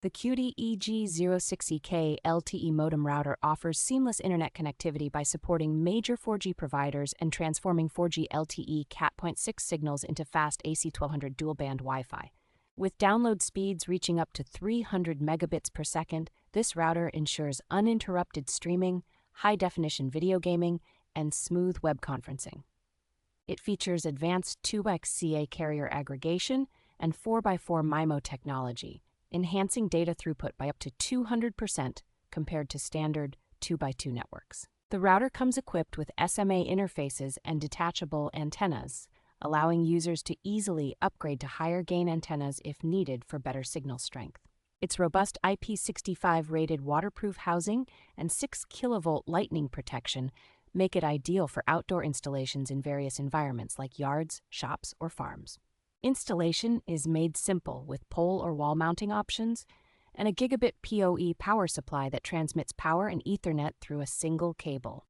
The Cudy EG060K LTE Modem router offers seamless internet connectivity by supporting major 4G providers and transforming 4G LTE Cat.6 signals into fast AC1200 dual-band Wi-Fi. With download speeds reaching up to 300 megabits per second, this router ensures uninterrupted streaming, high-definition video gaming, and smooth web conferencing. It features advanced 2xCA carrier aggregation and 4x4 MIMO technology, enhancing data throughput by up to 200% compared to standard 2x2 networks. The router comes equipped with SMA interfaces and detachable antennas, allowing users to easily upgrade to higher gain antennas if needed for better signal strength. Its robust IP65 rated waterproof housing and 6 kilovolt lightning protection make it ideal for outdoor installations in various environments like yards, shops, or farms. Installation is made simple with pole or wall mounting options and a gigabit PoE power supply that transmits power and Ethernet through a single cable.